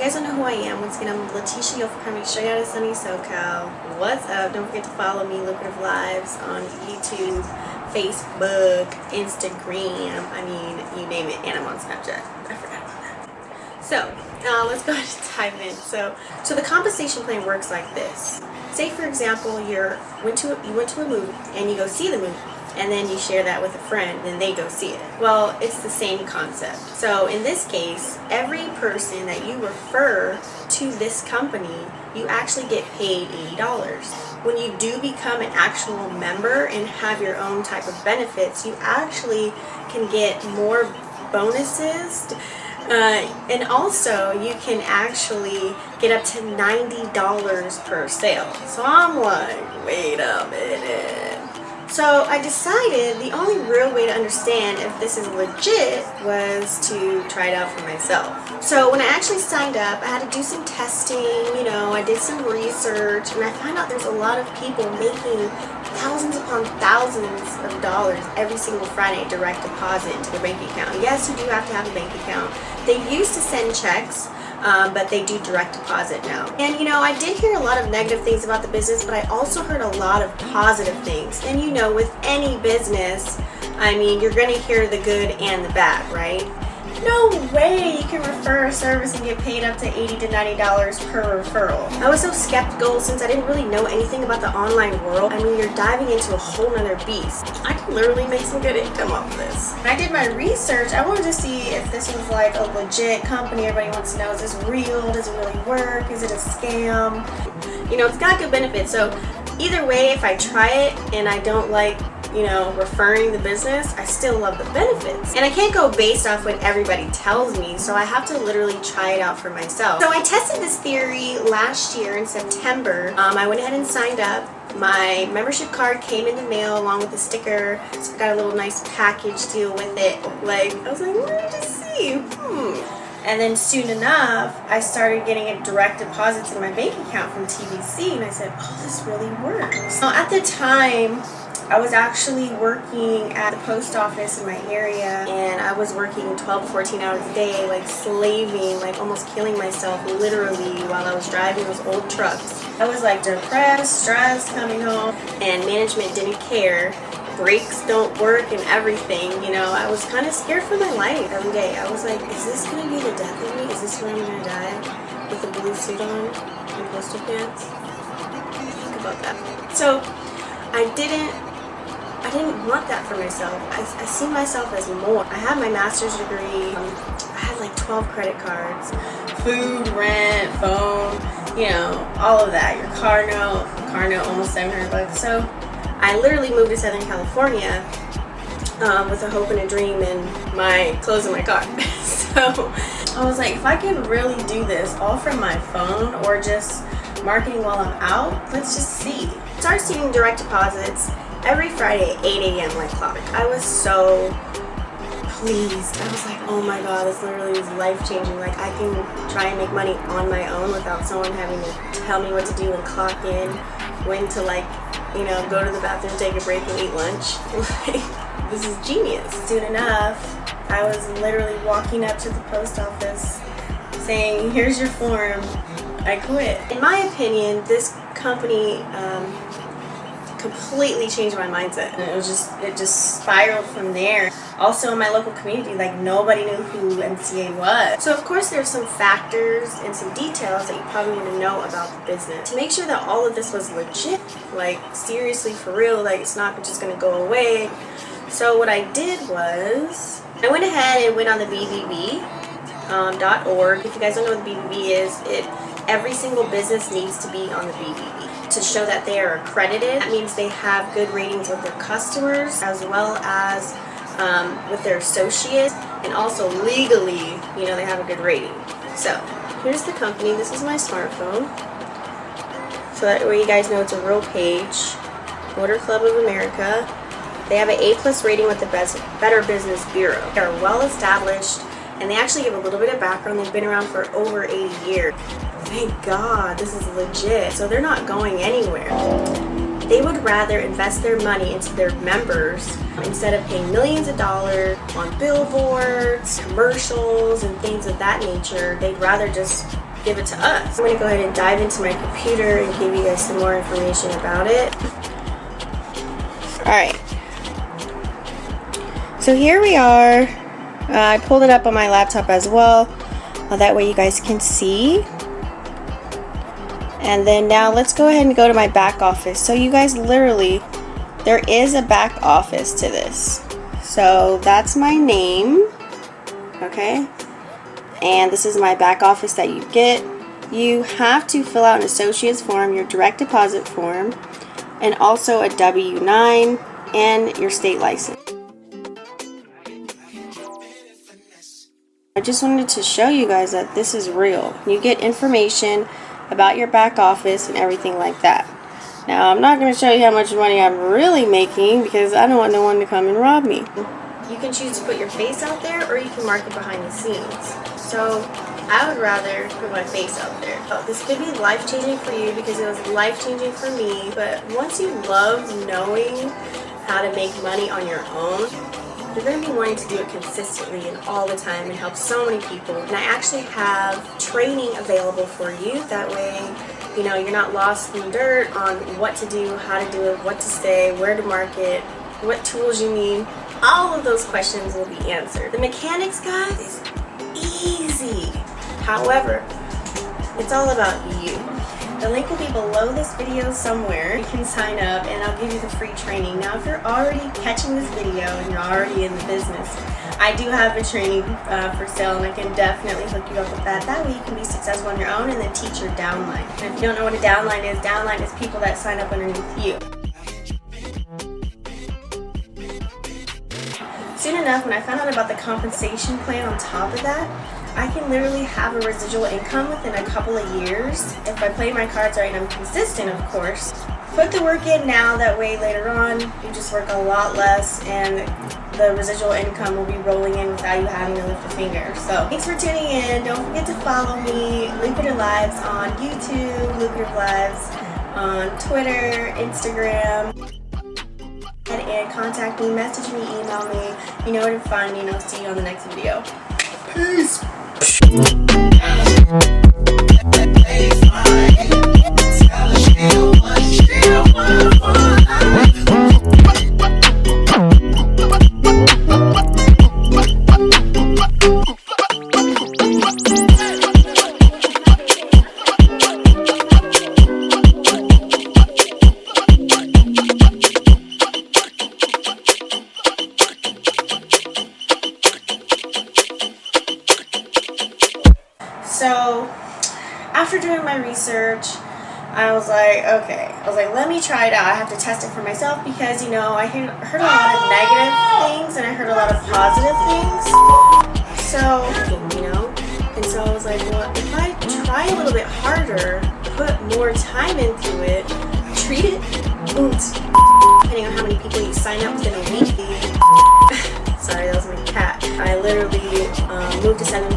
guys don't know who I am, once again, I'm Latisha, you're coming straight out of sunny SoCal. What's up? Don't forget to follow me, Lucrative Lives, on YouTube, Facebook, Instagram, I mean, you name it, and I'm on Snapchat. I forgot about that. So, let's go ahead and dive in. So the compensation plan works like this. Say, for example, you went to a movie, and you go see the movie, and then you share that with a friend, and they go see it. Well, it's the same concept. So in this case, every person that you refer to this company, you actually get paid $80. When you do become an actual member and have your own type of benefits, you actually can get more bonuses. And also, you can actually get up to $90 per sale. So I'm like, wait a minute. So I decided the only real way to understand if this is legit was to try it out for myself. So when I actually signed up, I had to do some testing, I did some research, and I found out there's a lot of people making thousands upon thousands of dollars every single Friday direct deposit into their bank account. Yes, you do have to have a bank account. They used to send checks, but they do direct deposit now. And I did hear a lot of negative things about the business, but I also heard a lot of positive things. And with any business, I mean, you're going to hear the good and the bad, right? No way you can refer a service and get paid up to $80 to $90 per referral. I was so skeptical since I didn't really know anything about the online world. I mean, you're diving into a whole nother beast. I can literally make some good income off of this. When I did my research, I wanted to see if this was like a legit company. Everybody wants to know, is this real? Does it really work? Is it a scam? It's got good benefits. So either way, if I try it and I don't like referring the business, I still love the benefits. And I can't go based off what everybody tells me, so I have to literally try it out for myself. So I tested this theory last year in September. I went ahead and signed up. My membership card came in the mail along with a sticker, so I got a little nice package deal with it. I was like, let me just see. And then soon enough, I started getting a direct deposit to my bank account from TBC, and I said, oh, this really works. Now, at the time, I was actually working at the post office in my area, and I was working 12 to 14 hours a day, slaving, almost killing myself literally while I was driving those old trucks. I was depressed, stressed coming home, and management didn't care. Brakes don't work and everything, I was kind of scared for my life every day. I was like, is this going to be the death of me? Is this where I'm going to die? With a blue suit on and postal pants? Think about that. So I didn't want that for myself. I see myself as more. I have my master's degree. I had 12 credit cards, food, rent, phone, all of that. Your car note almost $700. So I literally moved to Southern California with a hope and a dream and my clothes in my car. So I was like, if I can really do this all from my phone or just marketing while I'm out, let's just see. Start seeing direct deposits every Friday at 8 a.m. like clock. I was so pleased. I was like, oh my god, this literally was life-changing. I can try and make money on my own without someone having to tell me what to do and clock in, when to go to the bathroom, take a break, and eat lunch. This is genius. Soon enough, I was literally walking up to the post office saying, here's your form, I quit. In my opinion, this company completely changed my mindset, and it just spiraled from there. Also in my local community, nobody knew who MCA was. So of course there's some factors and some details that you probably want to know about the business to make sure that all of this was legit, seriously, for real, it's not just gonna go away. So what I did was I went ahead and went on the BBB.org. If you guys don't know what the BBB is, every single business needs to be on the BBB to show that they are accredited. That means they have good ratings with their customers as well as with their associates, and also legally, they have a good rating. So here's the company. This is my smartphone, so that way you guys know it's a real page. Motor Club of America. They have an A+ rating with the Better Business Bureau. They're well established, and they actually give a little bit of background. They've been around for over 80 years. Thank God, this is legit. So they're not going anywhere. They would rather invest their money into their members instead of paying millions of dollars on billboards, commercials, and things of that nature. They'd rather just give it to us. I'm going to go ahead and dive into my computer and give you guys some more information about it. Alright, so here we are. I pulled it up on my laptop as well, that way you guys can see. And then now let's go ahead and go to my back office. So you guys, literally, there is a back office to this. So that's my name, okay? And this is my back office that you get. You have to fill out an associate's form, your direct deposit form, and also a W-9 and your state license. I just wanted to show you guys that this is real. You get information about your back office and everything like that. Now, I'm not going to show you how much money I'm really making because I don't want no one to come and rob me. You can choose to put your face out there, or you can market behind the scenes. So I would rather put my face out there. This could be life-changing for you because it was life-changing for me. But once you love knowing how to make money on your own, you're going to be wanting to do it consistently and all the time and help so many people. And I actually have training available for you. That way, you know, you're not lost in the dirt on what to do, how to do it, what to say, where to market, what tools you need. All of those questions will be answered. The mechanics, guys, is easy. However, it's all about you. The link will be below this video somewhere. You can sign up and I'll give you the free training. Now, if you're already catching this video and you're already in the business, I do have a training for sale, and I can definitely hook you up with that. That way you can be successful on your own and then teach your downline. And if you don't know what a downline is people that sign up underneath you. Soon enough, when I found out about the compensation plan on top of that, I can literally have a residual income within a couple of years if I play my cards right and I'm consistent, of course. Put the work in now, that way later on you just work a lot less and the residual income will be rolling in without you having to lift a finger. So thanks for tuning in. Don't forget to follow me, Lucrative Lives, on YouTube, Lucrative Lives on Twitter, Instagram. And contact me, message me, email me. You know where to find me, and I'll see you on the next video. Peace. So after doing my research, I was like, okay, let me try it out. I have to test it for myself because, you know, I heard a lot of negative things and I heard a lot of positive things. So, you know, and so I was like, well, if I try a little bit harder, put more time into it, treat it, depending on how many people you sign up within a week. Sorry, that was my cat. I literally moved to Southern